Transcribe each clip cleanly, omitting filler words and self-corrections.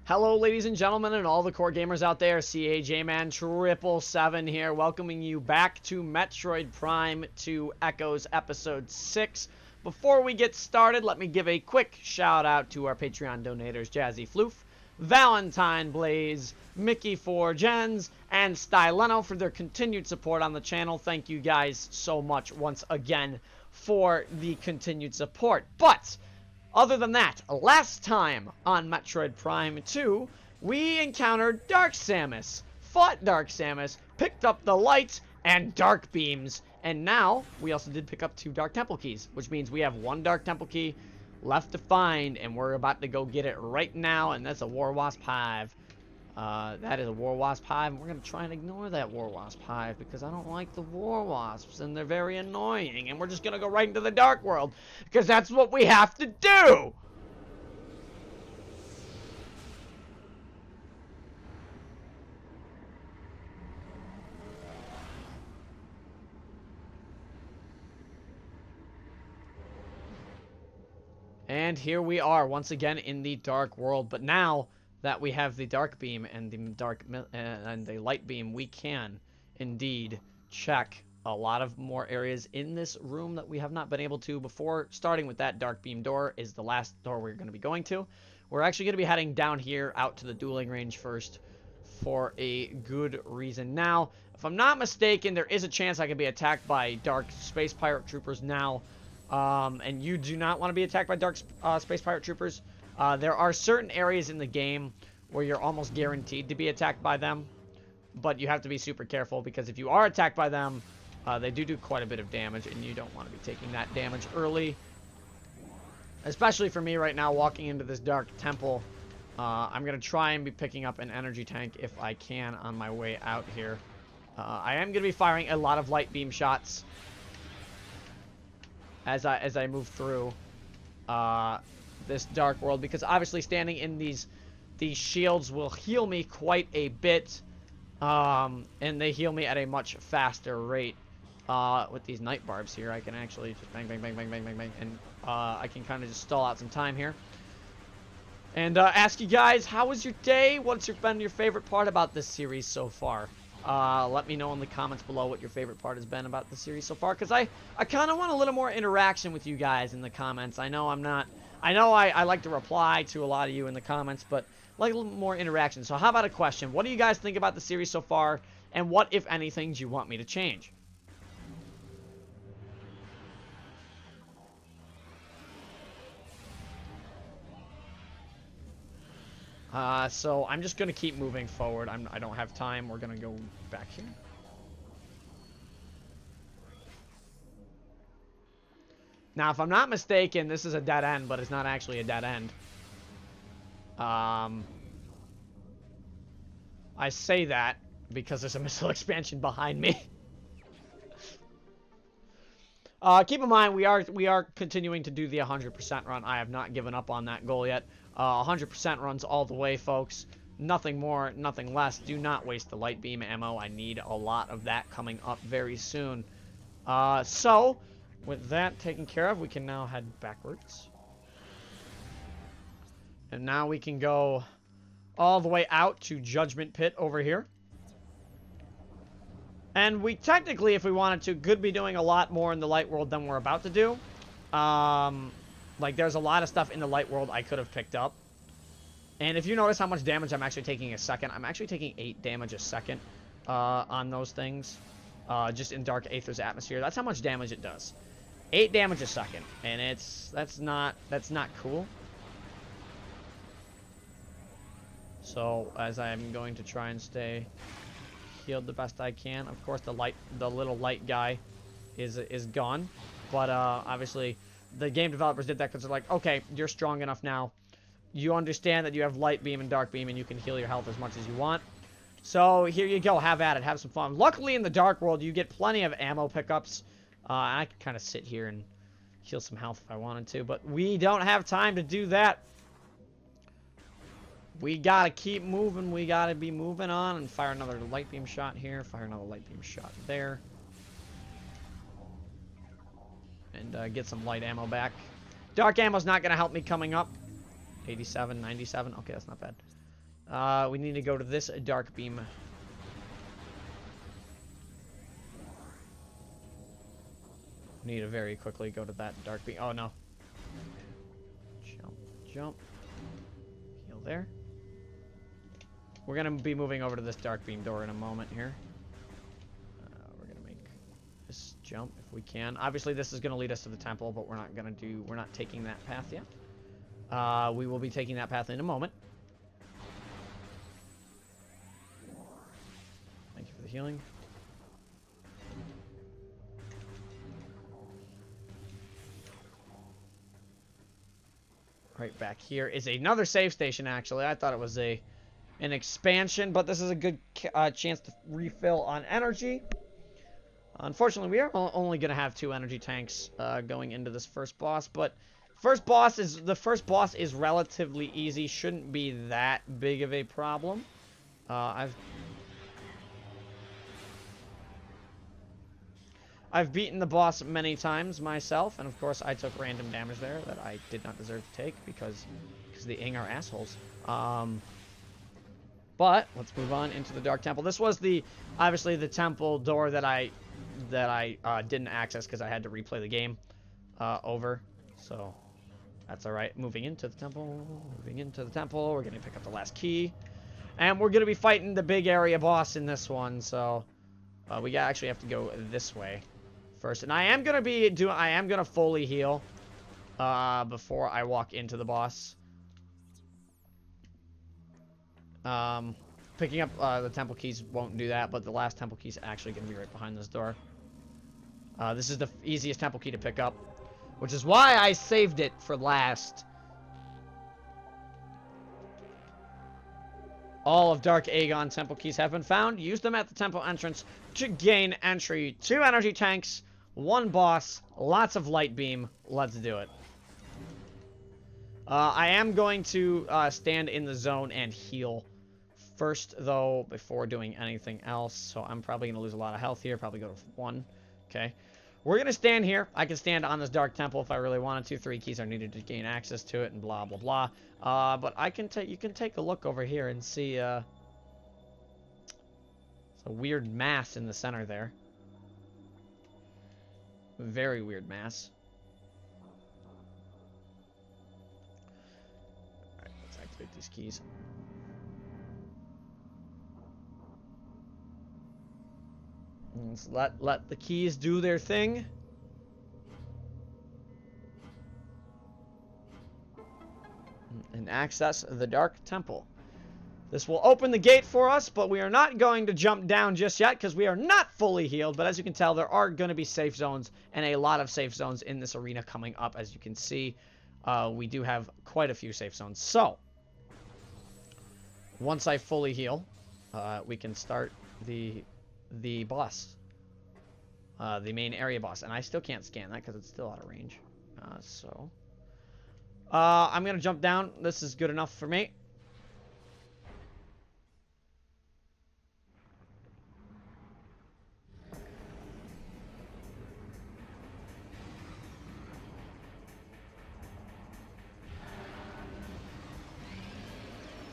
Hello, ladies and gentlemen, and all the core gamers out there. CAJman777 here, welcoming you back to Metroid Prime 2 Echoes Episode 6. Before we get started, let me give a quick shout out to our Patreon donators, Jazzy Floof, Valentine Blaze, MickeyPhorGens, and Styleno for their continued support on the channel. Thank you guys so much once again for the continued support. But other than that, last time on Metroid Prime 2, we encountered Dark Samus, fought Dark Samus, picked up the lights and dark beams, and now we also did pick up 2 Dark Temple keys, which means we have 1 Dark Temple key left to find, and we're about to go get it right now, and that's a War Wasp Hive. That is a War Wasp Hive, and we're going to try and ignore that War Wasp Hive because I don't like the War Wasps, and they're very annoying, and we're just going to go right into the Dark World because that's what we have to do! And here we are once again in the Dark World, but now that we have the dark beam and the light beam, we can indeed check a lot of more areas in this room that we have not been able to before. Starting with that dark beam door is the last door we're going to be going to. We're actually going to be heading down here out to the dueling range first for a good reason. Now, if I'm not mistaken, there is a chance I could be attacked by dark space pirate troopers now. And you do not want to be attacked by dark space pirate troopers. There are certain areas in the game where you're almost guaranteed to be attacked by them, but you have to be super careful because if you are attacked by them, they do quite a bit of damage, and you don't want to be taking that damage early. Especially for me right now, walking into this dark temple, I'm going to try and be picking up an energy tank if I can on my way out here. I am going to be firing a lot of light beam shots as I move through this dark world, because obviously standing in these shields will heal me quite a bit, and they heal me at a much faster rate. With these night barbs here, I can actually just bang, bang, bang, bang, bang, bang, bang, and I can kind of just stall out some time here. And ask you guys, how was your day? What's been your favorite part about this series so far? Let me know in the comments below what your favorite part has been about the series so far, because I kind of want a little more interaction with you guys in the comments. I know I like to reply to a lot of you in the comments, but I like a little more interaction. So how about a question? What do you guys think about the series so far, and what, if anything, do you want me to change? So I'm just going to keep moving forward. I don't have time. We're going to go back here. Now, if I'm not mistaken, this is a dead end, but it's not actually a dead end. I say that because there's a missile expansion behind me. Keep in mind, we are continuing to do the 100% run. I have not given up on that goal yet. 100% runs all the way, folks. Nothing more, nothing less. Do not waste the light beam ammo. I need a lot of that coming up very soon. So, with that taken care of, we can now head backwards. And now we can go all the way out to Judgment Pit over here. And we technically, if we wanted to, could be doing a lot more in the light world than we're about to do. Like, there's a lot of stuff in the light world I could have picked up. And if you notice how much damage I'm actually taking a second, I'm actually taking 8 damage a second on those things. Just in Dark Aether's atmosphere. That's how much damage it does. 8 damage a second. And that's not cool. So, as I'm going to try and stay healed the best I can. Of course, the little light guy is gone. But, obviously, the game developers did that because they're like, okay, you're strong enough now. You understand that you have light beam and dark beam, and you can heal your health as much as you want. So, here you go. Have at it. Have some fun. Luckily, in the dark world, you get plenty of ammo pickups. I can kind of sit here and heal some health if I wanted to, but we don't have time to do that. We gotta keep moving. We gotta be moving on and fire another light beam shot here. Fire another light beam shot there. And get some light ammo back. Dark ammo's not gonna help me coming up. 87, 97. Okay, that's not bad. We need to go to this dark beam. We need to very quickly go to that dark beam. Oh, no. Jump, jump. Heal there. We're going to be moving over to this dark beam door in a moment here. We're going to make this jump if we can. Obviously, this is going to lead us to the temple, but we're not taking that path yet. We will be taking that path in a moment. Thank you for the healing. Right back here is another save station, actually. I thought it was an expansion, but this is a good chance to refill on energy. Unfortunately, we are only going to have 2 energy tanks going into this first boss, but the first boss is relatively easy. Shouldn't be that big of a problem. I've beaten the boss many times myself, and of course I took random damage there that I did not deserve to take because the Ing are assholes. But let's move on into the Dark Temple. This was obviously the temple door that I didn't access because I had to replay the game over. So that's all right. Moving into the temple. We're gonna pick up the last key, and we're gonna be fighting the big area boss in this one. So we actually have to go this way first, and I am gonna fully heal before I walk into the boss. Picking up the temple keys won't do that, but the last temple key is actually gonna be right behind this door. This is the easiest temple key to pick up, which is why I saved it for last. All of Dark Aegon temple keys have been found. Use them at the temple entrance to gain entry. 2 energy tanks, 1 boss, lots of light beam. Let's do it. I am going to stand in the zone and heal first, though, before doing anything else. So I'm probably going to lose a lot of health here. Probably go to 1. Okay. We're going to stand here. I can stand on this dark temple if I really wanted to. 3 keys are needed to gain access to it and blah, blah, blah. But you can take a look over here and see it's a weird mass in the center there. Very weird mass. Alright, let's activate these keys. Let's let the keys do their thing. And access the Dark Temple. This will open the gate for us, but we are not going to jump down just yet because we are not fully healed. But as you can tell, there are going to be safe zones and a lot of safe zones in this arena coming up. As you can see, we do have quite a few safe zones. So, once I fully heal, we can start the boss. The main area boss. And I still can't scan that because it's still out of range. I'm going to jump down. This is good enough for me.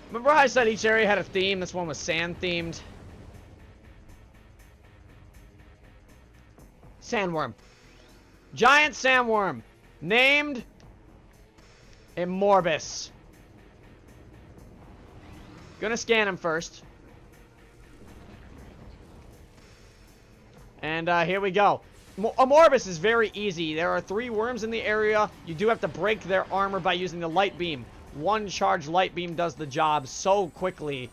Remember how I said each area had a theme? This one was sand themed. Sandworm. Giant sandworm. Named Amorbis. Gonna scan him first. And here we go. Amorbis is very easy. There are 3 worms in the area. You do have to break their armor by using the light beam. 1 charge light beam does the job so quickly.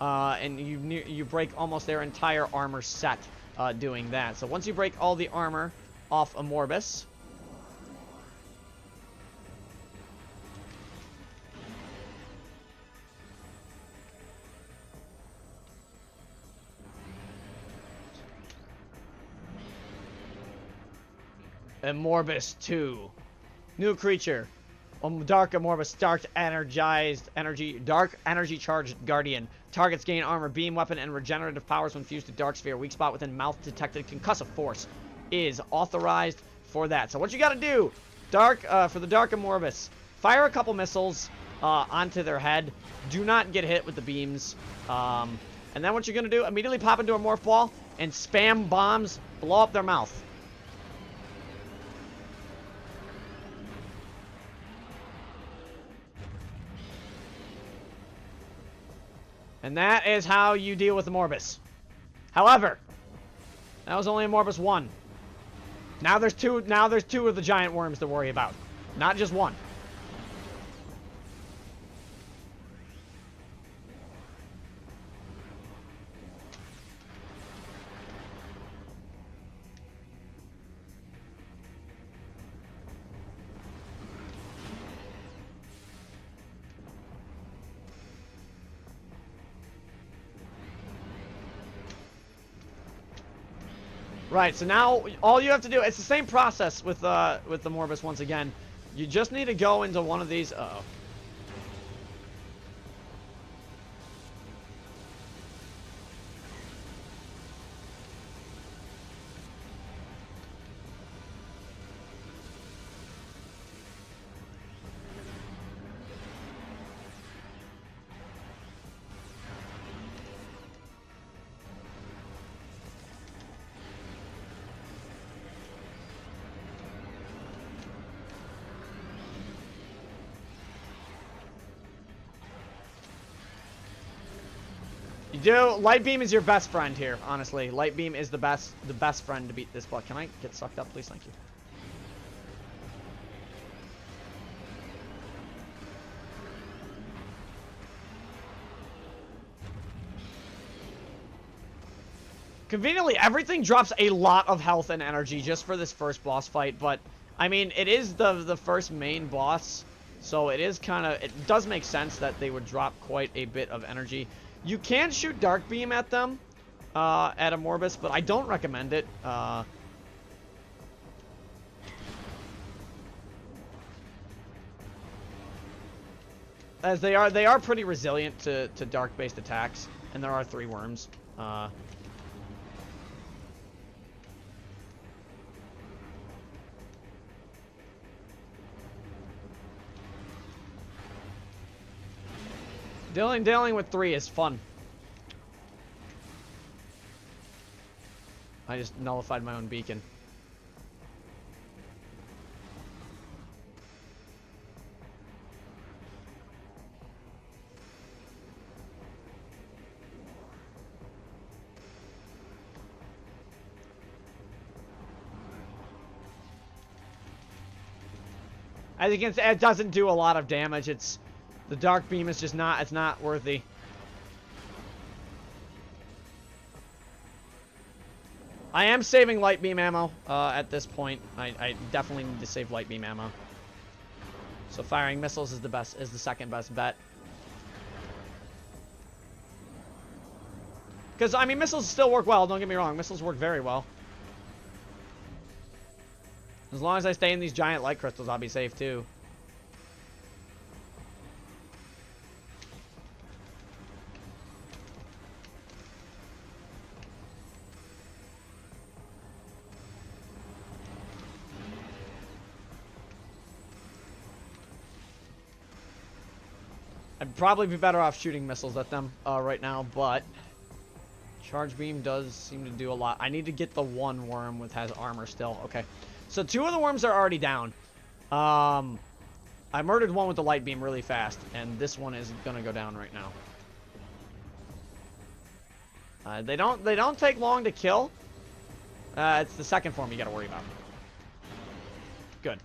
And you break almost their entire armor set doing that. So once you break all the armor off Amorbis, Amorbis 2. New creature. Dark Amorbis, dark energy charged guardian. Targets gain armor, beam, weapon, and regenerative powers when fused to dark sphere. Weak spot within mouth detected concussive force is authorized for that. So what you gotta do, for the Dark Amorbis, fire a couple missiles, onto their head. Do not get hit with the beams. And then what you're going to do, immediately pop into a morph ball and spam bombs, blow up their mouth. And that is how you deal with Amorbis. However, that was only Amorbis 1. Now there's two of the giant worms to worry about. Not just one. Right, so now all you have to do, it's the same process with the Amorbis once again. You just need to go into one of these. Uh-oh. Light Beam is your best friend here, honestly. Light Beam is the best friend to beat this boss. Can I get sucked up, please? Thank you. Conveniently, everything drops a lot of health and energy just for this first boss fight, but I mean, it is the first main boss, so it is kind of, it does make sense that they would drop quite a bit of energy. You can shoot Dark Beam at them, at Amorbis, but I don't recommend it. As they are pretty resilient to dark-based attacks, and there are 3 worms. Dealing with 3 is fun. I just nullified my own beacon. As you can see, it doesn't do a lot of damage. The Dark Beam is just not, it's not worthy. I am saving Light Beam ammo at this point. I definitely need to save Light Beam ammo. So firing missiles is the second best bet. Because, I mean, missiles still work well, don't get me wrong. Missiles work very well. As long as I stay in these giant light crystals, I'll be safe too. I'd probably be better off shooting missiles at them right now, but Charge Beam does seem to do a lot. I need to get the one worm with has armor still. Okay. So 2 of the worms are already down. I murdered one with the Light Beam really fast, and this one is gonna go down right now. They don't take long to kill. It's the second form you gotta worry about. Good.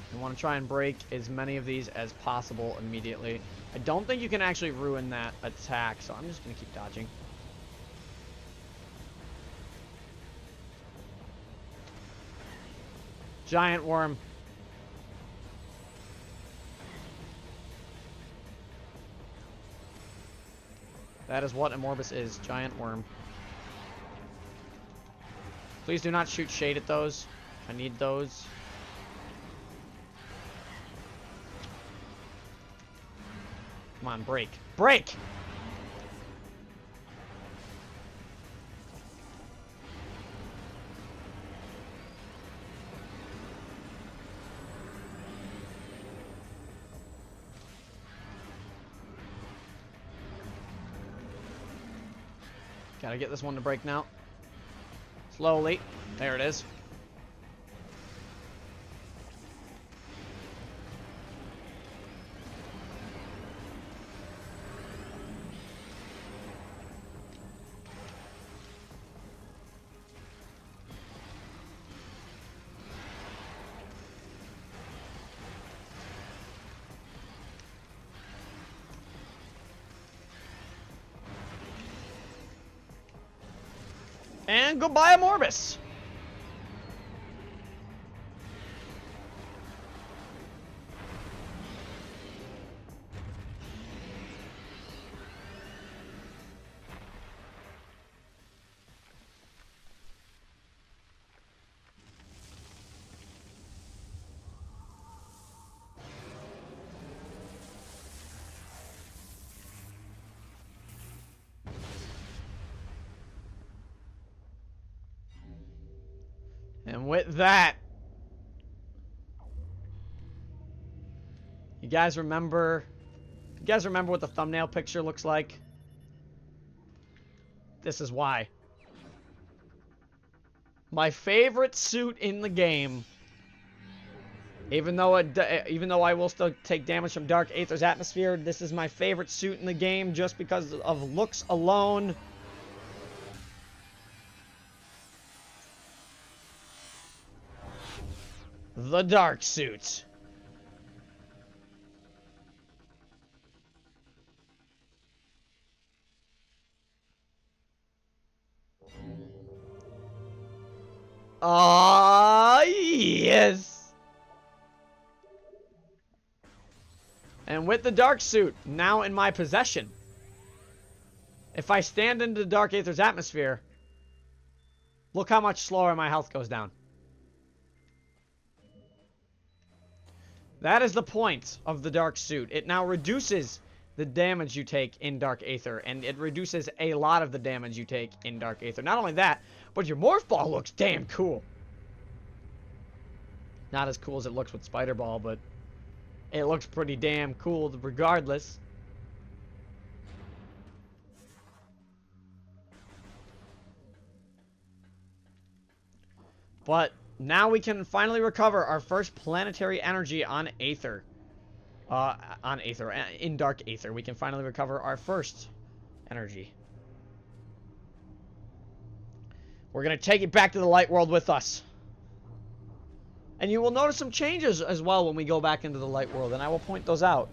I want to try and break as many of these as possible immediately. I don't think you can actually ruin that attack, so I'm just going to keep dodging. Giant worm. That is what Amorbis is. Giant worm. Please do not shoot shade at those. I need those. Come on, break. Break! Gotta get this one to break now. Slowly. There it is. And goodbye, Amorbis. And with that, you guys remember what the thumbnail picture looks like? This is why. My favorite suit in the game, even though I will still take damage from Dark Aether's atmosphere, this is my favorite suit in the game just because of looks alone. The Dark Suit. Ah, yes. And with the Dark Suit now in my possession, if I stand into Dark Aether's atmosphere, look how much slower my health goes down. That is the point of the Dark Suit. It now reduces the damage you take in Dark Aether, and it reduces a lot of the damage you take in Dark Aether. Not only that, but your Morph Ball looks damn cool. Not as cool as it looks with Spider Ball, but it looks pretty damn cool regardless. But now we can finally recover our first planetary energy on Aether. In Dark Aether. We can finally recover our first energy. We're going to take it back to the light world with us. And you will notice some changes as well when we go back into the light world, and I will point those out.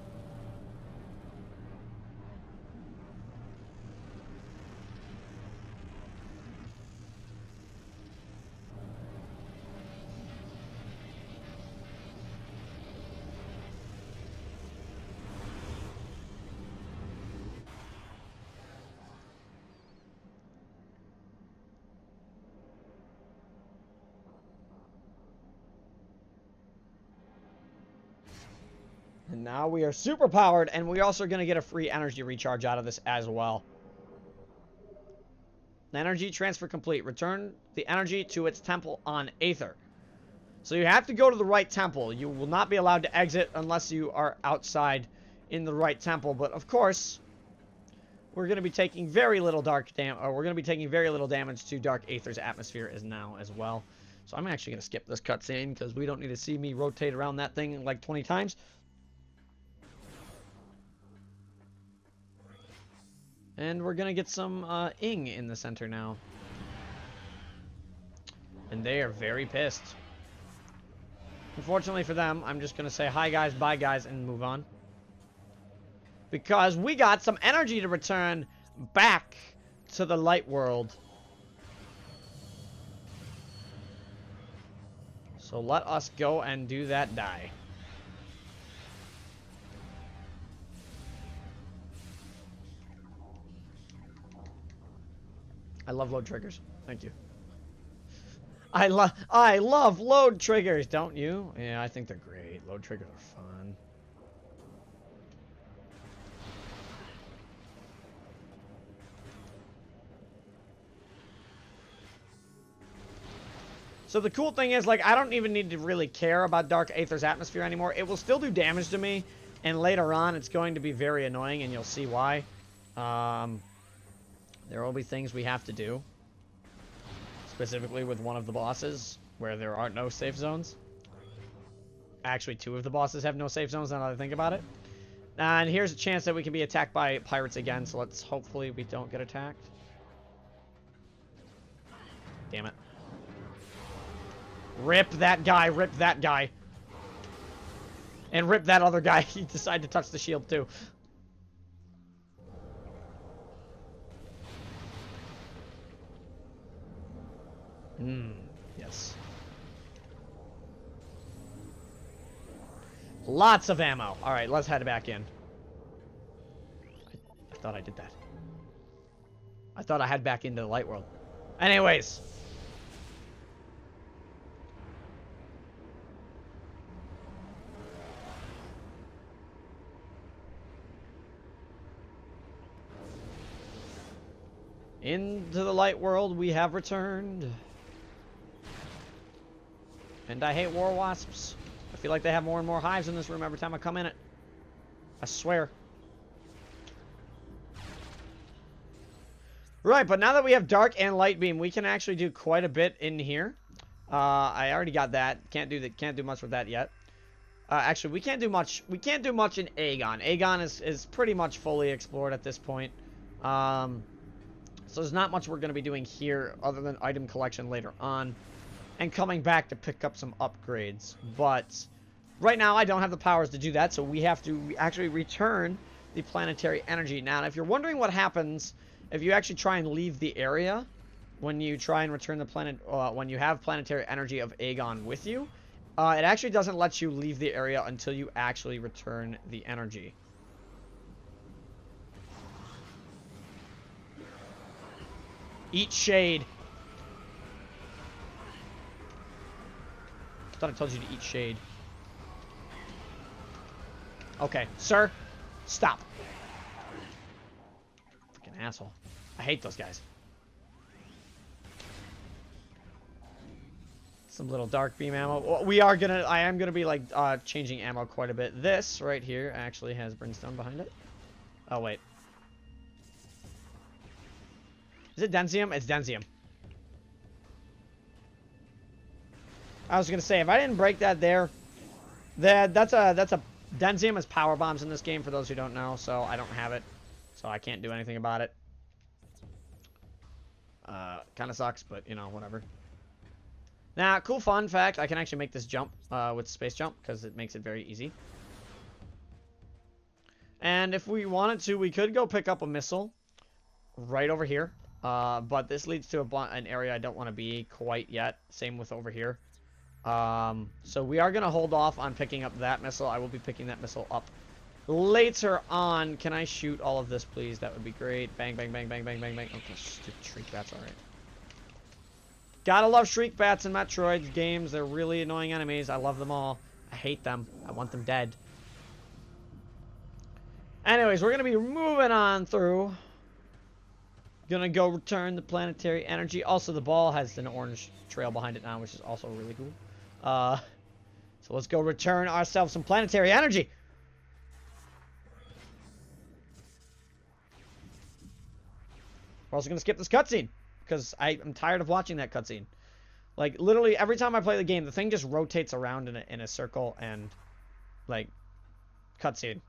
And now we are super powered, and we're also going to get a free energy recharge out of this as well. Energy transfer complete. Return the energy to its temple on Aether. So you have to go to the right temple. You will not be allowed to exit unless you are outside in the right temple. But of course, we're going to be taking very little damage to Dark Aether's atmosphere as well. So I'm actually going to skip this cutscene because we don't need to see me rotate around that thing like 20 times. And we're going to get some Ing in the center now. And they are very pissed. Unfortunately for them, I'm just going to say hi guys, bye guys, and move on. Because we got some energy to return back to the light world. So let us go and do that die. I love load triggers. Thank you. I love load triggers, don't you? Yeah, I think they're great. Load triggers are fun. So the cool thing is, like, I don't even need to really care about Dark Aether's atmosphere anymore. It will still do damage to me, and later on it's going to be very annoying, and you'll see why. There will be things we have to do. Specifically with one of the bosses, where there are no safe zones. Actually, 2 of the bosses have no safe zones, now that I think about it. And here's a chance that we can be attacked by pirates again, so let's hopefully we don't get attacked. Damn it. Rip that guy, rip that guy. And rip that other guy. He decided to touch the shield too. Yes. Lots of ammo. Alright, let's head back in. I thought I did that. I thought I head back into the light world. Anyways. Into the light world we have returned. And I hate war wasps. I feel like they have more and more hives in this room every time I come in it. I swear. Right, but now that we have dark and light beam, we can actually do quite a bit in here. I already got that. Can't do much with that yet. Actually, we can't do much. We can't do much in Aegon. Aegon is pretty much fully explored at this point. So there's not much we're going to be doing here other than item collection later on. And coming back to pick up some upgrades. But right now I don't have the powers to do that, so we have to actually return the planetary energy. Now, if you're wondering what happens if you actually try and leave the area, when you try and return the planet, when you have planetary energy of Aegon with you, it actually doesn't let you leave the area until you actually return the energy. Eat shade. I thought I told you to eat shade. Okay, sir, stop. Fucking asshole. I hate those guys. Some little dark beam ammo. Well, I am gonna be like changing ammo quite a bit. This right here actually has brimstone behind it. Oh wait. Is it densium? It's densium. I was gonna say, if I didn't break that there, that's a densium is power bombs in this game for those who don't know, so I don't have it, so I can't do anything about it. Kind of sucks, but you know, whatever. Now, cool fun fact, I can actually make this jump with space jump because it makes it very easy. And if we wanted to, we could go pick up a missile right over here. But this leads to an area I don't want to be quite yet. Same with over here. So we are going to hold off on picking up that missile. I will be picking that missile up later on. Can I shoot all of this, please? That would be great. Bang, bang, bang, bang, bang, bang, bang. Okay, shriek bats, alright. Gotta love shriek bats in Metroid games. They're really annoying enemies. I love them all. I hate them. I want them dead. Anyways, we're going to be moving on through. Gonna go return the planetary energy. Also, the ball has an orange trail behind it now, which is also really cool. So let's go return ourselves some planetary energy. We're also gonna skip this cutscene because I'm tired of watching that cutscene. Like literally every time I play the game, the thing just rotates around in a circle and like cutscene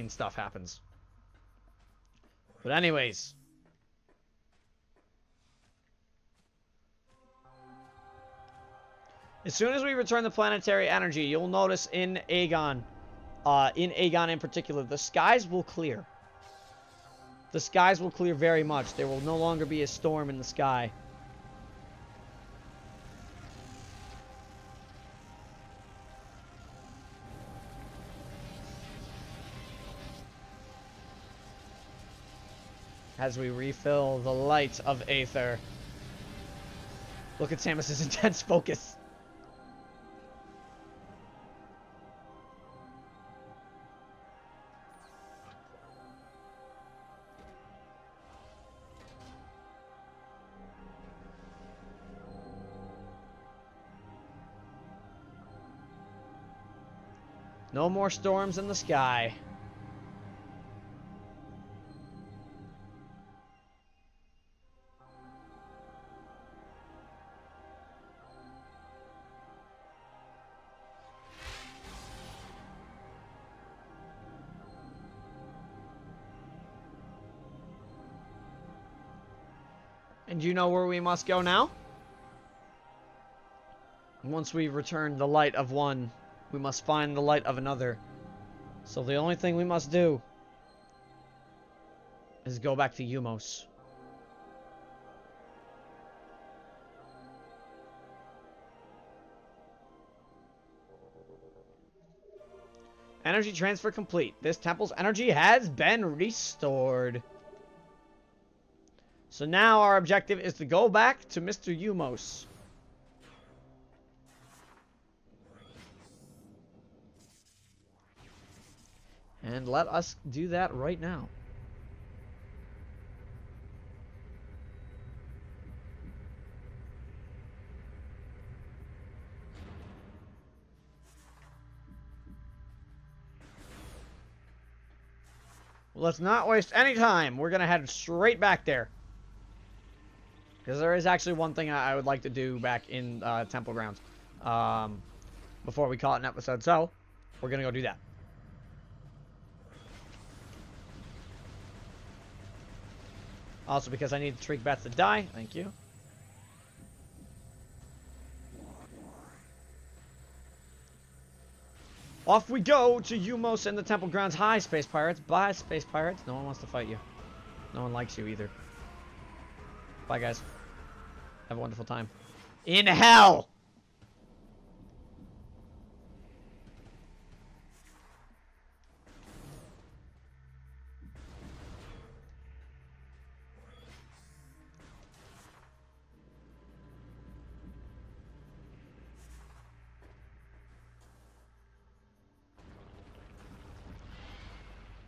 stuff happens. But anyways, as soon as we return the planetary energy, you'll notice in Aegon in particular, the skies will clear. The skies will clear very much. There will no longer be a storm in the sky. As we refill the light of Aether. Look at Samus's intense focus. No more storms in the sky. And you know where we must go now? Once we return the light of one, we must find the light of another. So the only thing we must do is go back to Umos. Energy transfer complete. This temple's energy has been restored. So now our objective is to go back to Mr. Umos. And let us do that right now. Let's not waste any time. We're going to head straight back there. Because there is actually one thing I would like to do back in Temple Grounds. Before we call it an episode. So, we're going to go do that. Also because I need the Trig Bats to die. Thank you. Off we go to Umos and the Temple Grounds. Hi, Space Pirates. Bye, Space Pirates. No one wants to fight you. No one likes you either. Bye, guys. Have a wonderful time. In hell!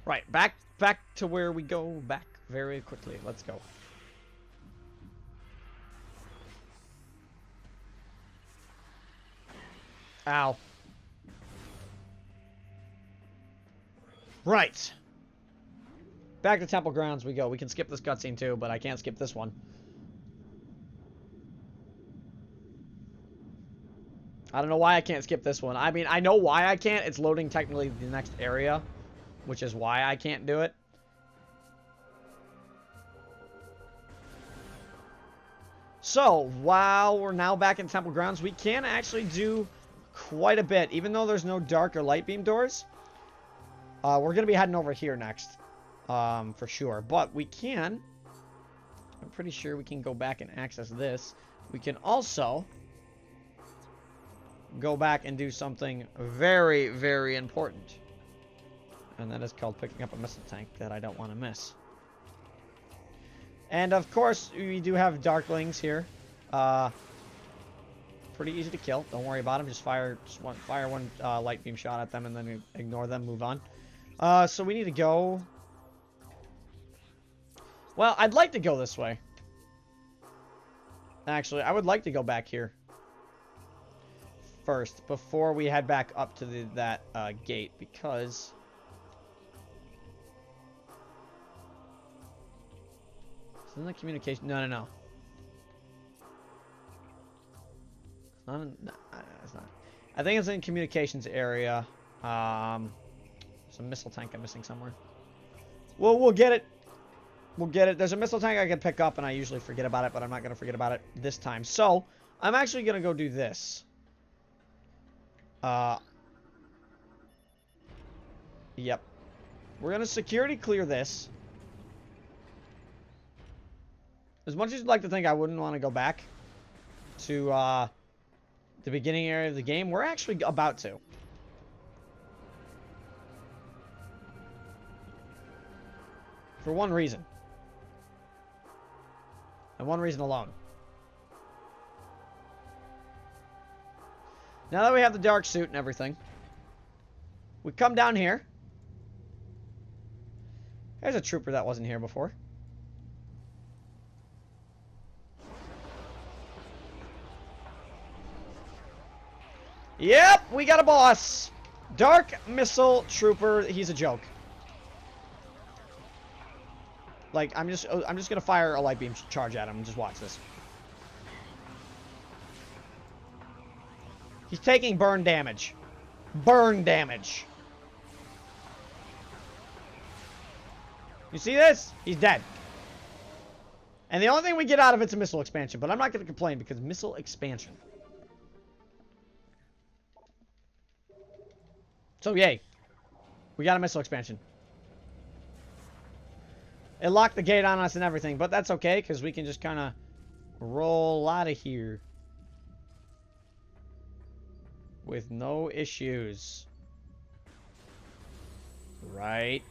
Right, back to where we go back very quickly. Let's go. Ow. Right. Back to Temple Grounds we go. We can skip this cutscene too, but I can't skip this one. I don't know why I can't skip this one. I mean, I know why I can't. It's loading technically the next area, which is why I can't do it. So, while we're now back in Temple Grounds, we can actually do quite a bit. Even though there's no dark or light beam doors, we're going to be heading over here next, for sure. But we can, I'm pretty sure we can go back and access this. We can also go back and do something very, very important. And that is called picking up a missile tank that I don't want to miss. And of course, we do have Darklings here. Pretty easy to kill. Don't worry about them. Just fire one light beam shot at them and then ignore them. Move on. So we need to go. Well, I'd like to go this way. Actually, I would like to go back here first before we head back up to that gate, because isn't the communication? No. It's not. I think it's in communications area. There's a missile tank I'm missing somewhere. Well, we'll get it. We'll get it. There's a missile tank I can pick up, and I usually forget about it, but I'm not going to forget about it this time. So, I'm actually going to go do this. Yep. We're going to security clear this. As much as you'd like to think I wouldn't want to go back to the beginning area of the game, we're actually about to. For one reason. And one reason alone. Now that we have the dark suit and everything, we come down here. There's a trooper that wasn't here before. Yep, we got a boss. Dark Missile Trooper. He's a joke. Like, I'm just gonna fire a light beam charge at him. Just watch this. He's taking burn damage. Burn damage. You see this? He's dead. And the only thing we get out of it's a missile expansion, but I'm not going to complain because missile expansion. So, yay. We got a missile expansion. It locked the gate on us and everything, but that's okay because we can just kind of roll out of here with no issues. Right?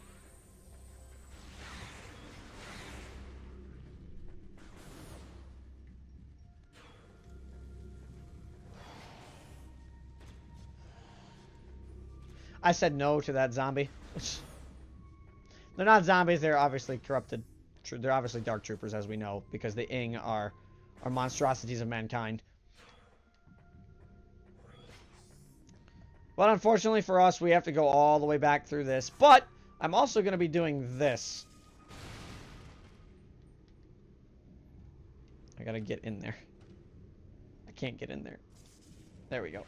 I said no to that zombie. They're not zombies, they're obviously corrupted. They're obviously dark troopers, as we know, because the Ing are monstrosities of mankind. But unfortunately for us, we have to go all the way back through this. But I'm also going to be doing this. I got to get in there. I can't get in there. There we go.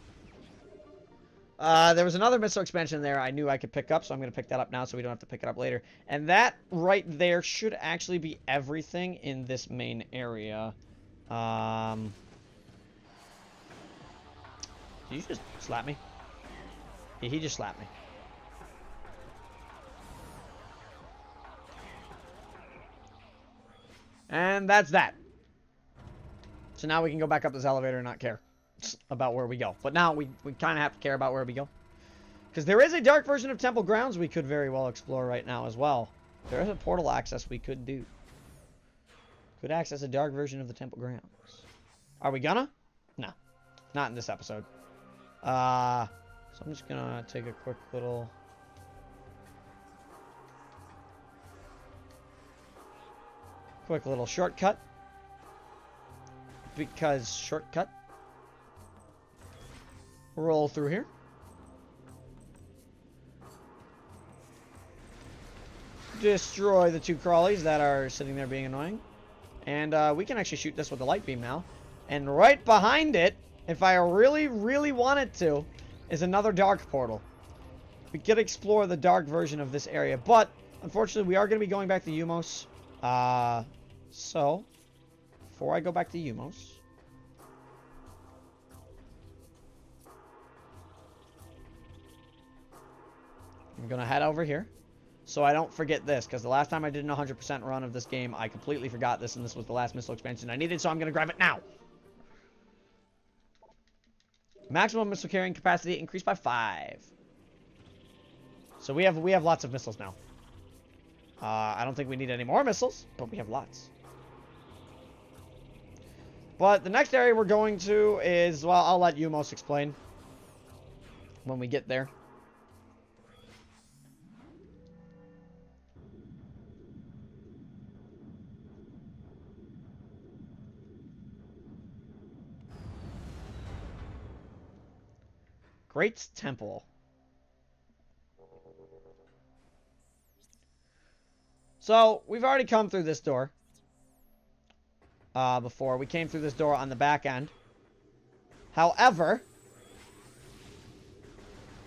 There was another missile expansion there I knew I could pick up, so I'm going to pick that up now so we don't have to pick it up later. And that right there should actually be everything in this main area. Did you just slap me? Yeah, he just slapped me. And that's that. So now we can go back up this elevator and not care about where we go. But now we kind of have to care about where we go. Because there is a dark version of Temple Grounds we could very well explore right now as well. There is a portal access we could do. Could access a dark version of the Temple Grounds. Are we gonna? No. Not in this episode. So I'm just gonna take a quick little... shortcut. Because shortcut. Roll through here. Destroy the two crawlies that are sitting there being annoying. And we can actually shoot this with a light beam now. And right behind it, if I really, really wanted to, is another dark portal. We could explore the dark version of this area. But, unfortunately, we are going to be going back to Umos. So, before I go back to Umos... I'm going to head over here. So I don't forget this, because the last time I did an 100% run of this game, I completely forgot this, and this was the last missile expansion I needed, so I'm going to grab it now. Maximum missile carrying capacity increased by 5. So we have lots of missiles now. I don't think we need any more missiles, but we have lots. But the next area we're going to is, well, I'll let Umos explain when we get there. Great Temple. So, we've already come through this door. Before. We came through this door on the back end. However,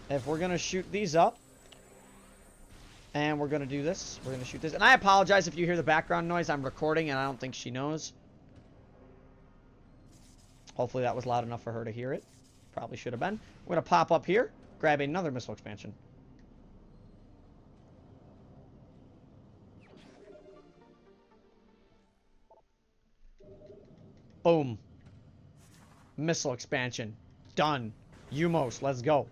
if we're going to shoot these up, and we're going to do this, we're going to shoot this. And I apologize if you hear the background noise. I'm recording, and I don't think she knows. Hopefully that was loud enough for her to hear it. Probably should have been. We're going to pop up here, grab another missile expansion. Boom. Missile expansion. Done. Umos, let's go.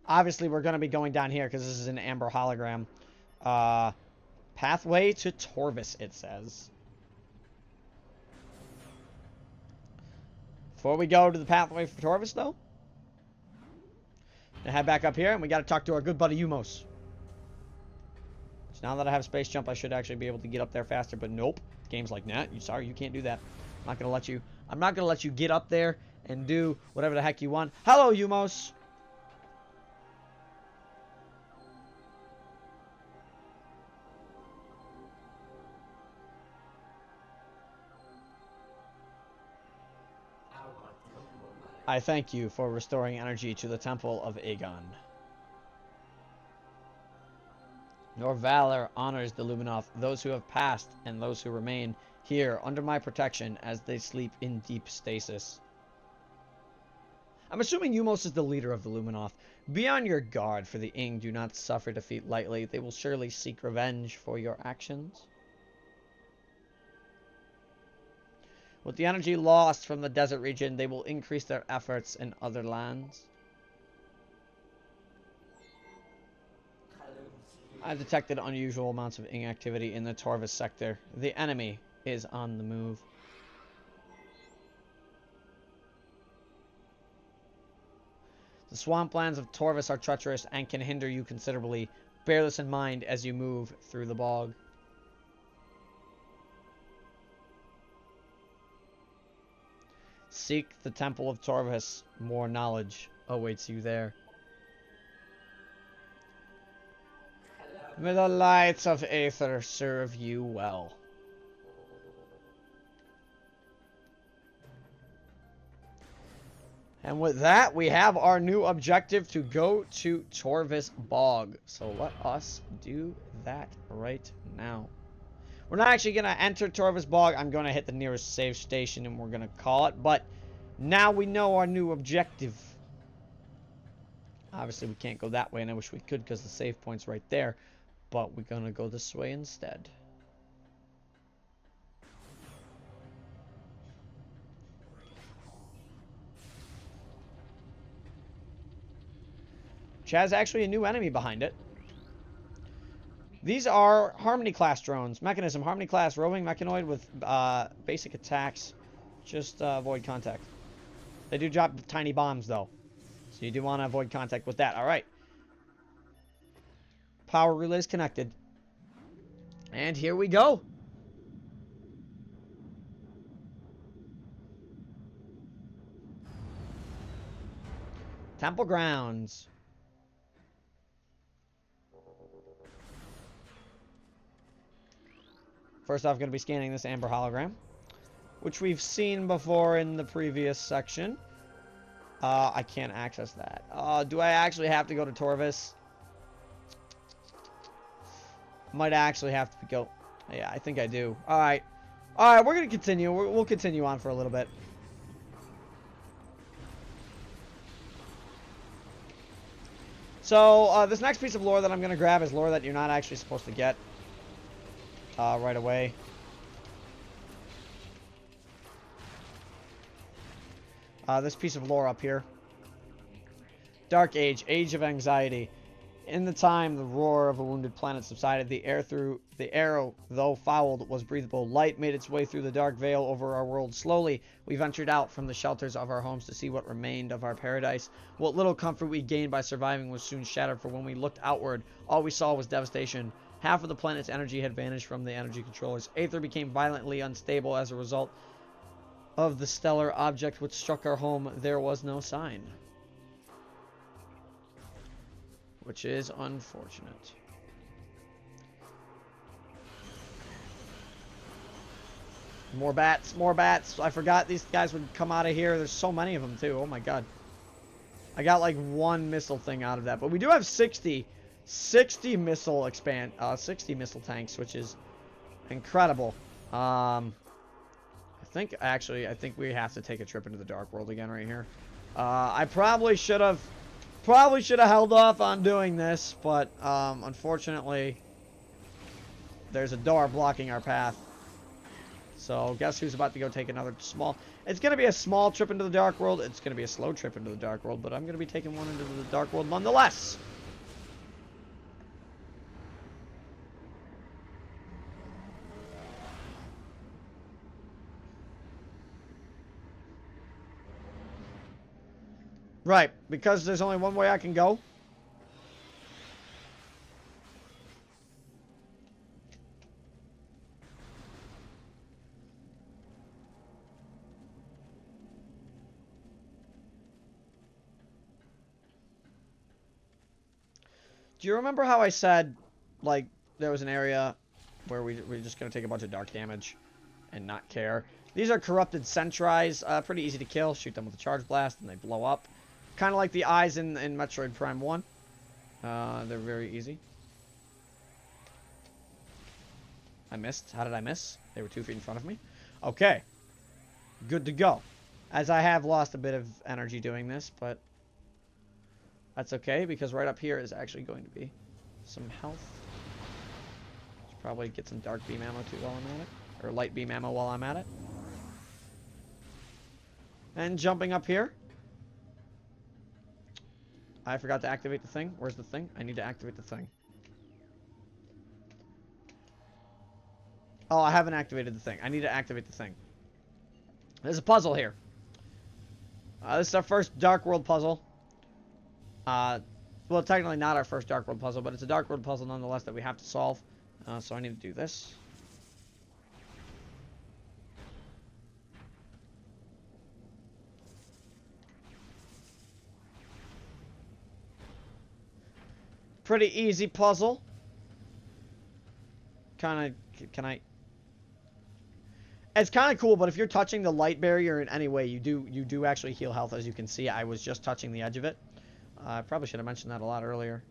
Obviously, we're going to be going down here because this is an amber hologram. Pathway to Torvis, it says. Before we go to the pathway for Torvis, though, gonna head back up here, and we got to talk to our good buddy Umos. So now that I have space jump, I should actually be able to get up there faster, but nope. Game's like, nah, sorry, you can't do that. I'm not gonna let you get up there and do whatever the heck you want. Hello, Umos. I thank you for restoring energy to the Temple of Aegon. Your valor honors the Luminoth, those who have passed and those who remain here under my protection as they sleep in deep stasis. I'm assuming Umos is the leader of the Luminoth. Be on your guard, for the Ing do not suffer defeat lightly. They will surely seek revenge for your actions. With the energy lost from the desert region, they will increase their efforts in other lands. I've detected unusual amounts of Ing activity in the Torvis sector. The enemy is on the move. The swamplands of Torvis are treacherous and can hinder you considerably. Bear this in mind as you move through the bog. Seek the Temple of Torvis. More knowledge awaits you there. May the lights of Aether serve you well. And with that, we have our new objective to go to Torvis Bog. So let us do that right now. We're not actually going to enter Torvis Bog. I'm going to hit the nearest save station and we're going to call it. But now we know our new objective. Obviously, we can't go that way, and I wish we could because the save point's right there. But we're going to go this way instead. Which has actually a new enemy behind it. These are Harmony class drones. Mechanism, Harmony class, roving mechanoid with basic attacks. Just avoid contact. They do drop tiny bombs though. So you do want to avoid contact with that. Alright. Power relays connected. And here we go. Temple grounds. First off, going to be scanning this amber hologram, which we've seen before in the previous section. I can't access that. Do I actually have to go to Torvis? Might actually have to go. Yeah, I think I do. Alright. Alright, we're going to continue. We'll continue on for a little bit. So, this next piece of lore that I'm going to grab is lore that you're not actually supposed to get right away. This piece of lore up here. Dark Age, Age of Anxiety. In the time the roar of a wounded planet subsided, the arrow, though fouled, was breathable. Light made its way through the dark veil over our world. Slowly, we ventured out from the shelters of our homes to see what remained of our paradise. What little comfort we gained by surviving was soon shattered, for when we looked outward, all we saw was devastation. Half of the planet's energy had vanished from the energy controllers. Aether became violently unstable as a result of the stellar object which struck our home. There was no sign. Which is unfortunate. More bats, more bats. I forgot these guys would come out of here. There's so many of them too. Oh my god. I got like one missile thing out of that. But we do have 60 missile 60 missile tanks, which is incredible. I think we have to take a trip into the Dark World again right here. I probably should have held off on doing this, but unfortunately there's a door blocking our path. So guess who's about to go take another small... It's going to be a small trip into the Dark World. It's going to be a slow trip into the Dark World, but I'm going to be taking one into the Dark World nonetheless. Right, because there's only one way I can go. Do you remember how I said, like, there was an area where we're just going to take a bunch of dark damage and not care? These are corrupted Sentries, pretty easy to kill. Shoot them with a charge blast and they blow up. Kind of like the eyes in Metroid Prime 1. They're very easy. I missed. How did I miss? They were 2 feet in front of me. Okay. Good to go. As I have lost a bit of energy doing this, but that's okay, because right up here is actually going to be some health. Should probably get some dark beam ammo too while I'm at it. Or light beam ammo while I'm at it. And jumping up here. I forgot to activate the thing. Where's the thing? I need to activate the thing. Oh, I haven't activated the thing. I need to activate the thing. There's a puzzle here. This is our first Dark World puzzle. Well, technically not our first Dark World puzzle, but it's a Dark World puzzle nonetheless that we have to solve. So I need to do this. Pretty easy puzzle. Can I? It's kind of cool, but if you're touching the light barrier in any way, you do actually heal health, as you can see. I was just touching the edge of it. I probably should have mentioned that a lot earlier.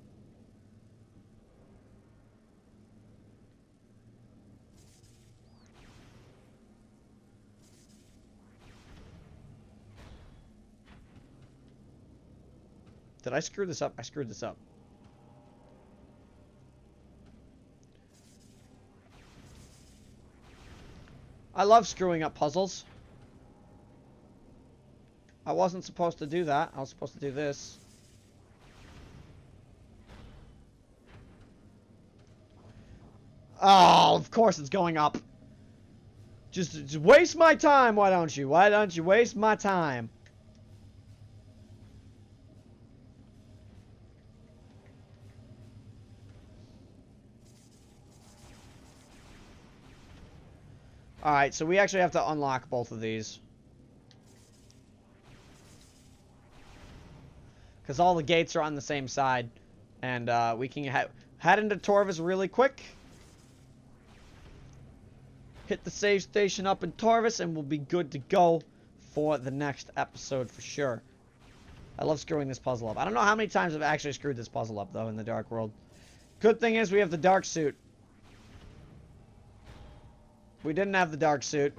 Did I screw this up? I screwed this up. I love screwing up puzzles. I wasn't supposed to do that. I was supposed to do this. Oh, of course it's going up. Just waste my time, why don't you? Why don't you waste my time? Alright, so we actually have to unlock both of these. Because all the gates are on the same side. And we can head into Torvis really quick. Hit the save station up in Torvis and we'll be good to go for the next episode for sure. I love screwing this puzzle up. I don't know how many times I've actually screwed this puzzle up, though, in the Dark World. Good thing is we have the dark suit. We didn't have the dark suit.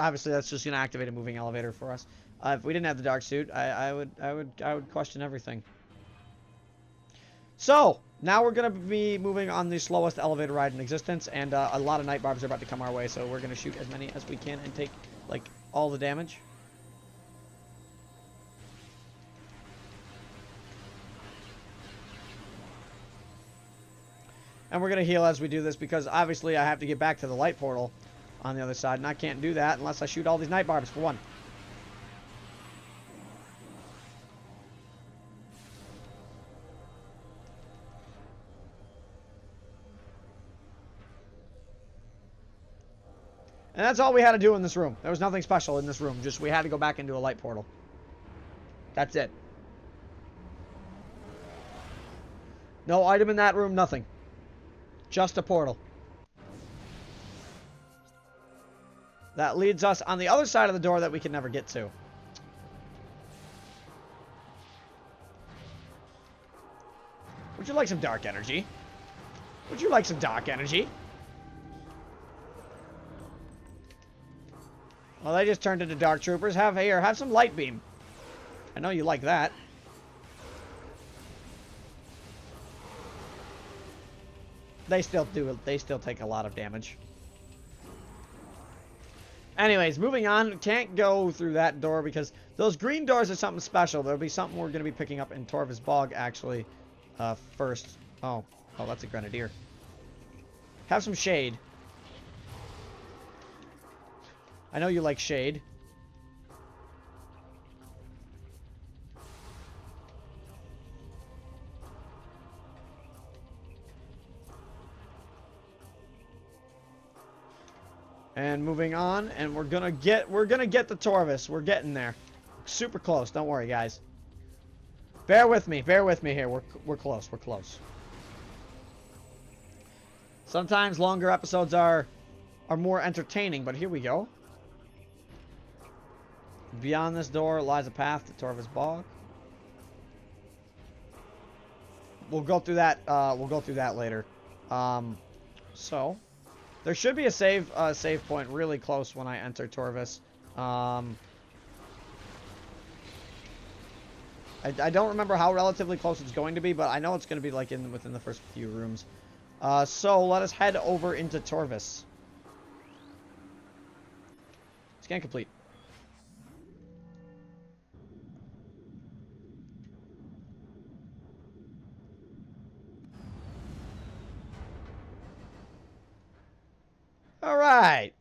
Obviously, that's just going to activate a moving elevator for us. If we didn't have the dark suit, I would question everything. So, now we're going to be moving on the slowest elevator ride in existence, and a lot of night barbs are about to come our way, so we're going to shoot as many as we can and take, like, all the damage. And we're going to heal as we do this, because obviously I have to get back to the light portal on the other side, and I can't do that unless I shoot all these night barbs for one. And that's all we had to do in this room. There was nothing special in this room. Just we had to go back into a light portal. That's it. No item in that room, nothing. Just a portal. That leads us on the other side of the door that we can never get to. Would you like some dark energy? Would you like some dark energy? Well, they just turned into dark troopers. Have some light beam. I know you like that. They still take a lot of damage. Anyways, moving on. Can't go through that door because those green doors are something special. There'll be something we're going to be picking up in Torvis Bog, actually, first. Oh, that's a grenadier. Have some shade. I know you like shade. And moving on, and we're gonna get the Torvis. We're getting there. Super close. Don't worry, guys. Bear with me here. We're close. We're close. Sometimes longer episodes are more entertaining, but here we go. Beyond this door lies a path to Torvis Bog. We'll go through that. We'll go through that later. So, there should be a save point really close when I enter Torvis. I don't remember how relatively close it's going to be, but I know it's going to be like within the first few rooms. So let us head over into Torvis. Scan complete. All right.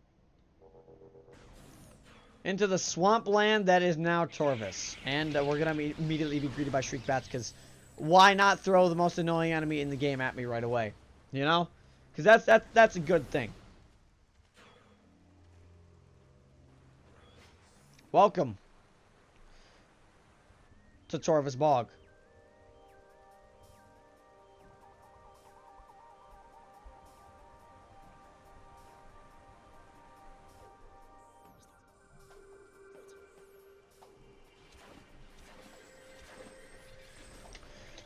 Into the swampland that is now Torvis. And we're going to immediately be greeted by Shriek Bats, because why not throw the most annoying enemy in the game at me right away? You know? Because that's a good thing. Welcome to Torvis Bog.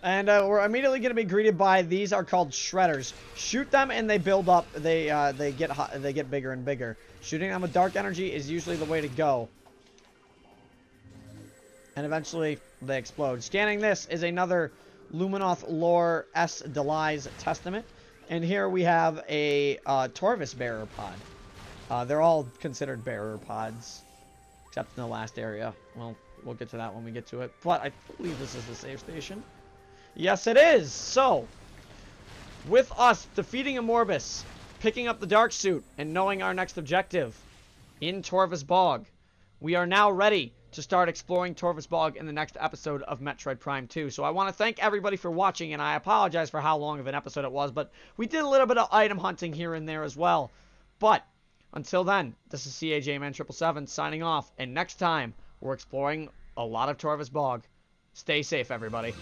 And we're immediately going to be greeted by, these are called shredders. Shoot them and they build up. They get bigger and bigger. Shooting them with dark energy is usually the way to go. And eventually they explode. Scanning this is another Luminoth lore MaddiLeigh's Testament. And here we have a Torvis bearer pod. They're all considered bearer pods, except in the last area. Well, we'll get to that when we get to it. But I believe this is the save station. Yes, it is! So, with us defeating Amorbis, picking up the Dark Suit, and knowing our next objective in Torvis Bog, we are now ready to start exploring Torvis Bog in the next episode of Metroid Prime 2. So I want to thank everybody for watching, and I apologize for how long of an episode it was, but we did a little bit of item hunting here and there as well. But, until then, this is CAJman777 signing off, and next time, we're exploring a lot of Torvis Bog. Stay safe, everybody.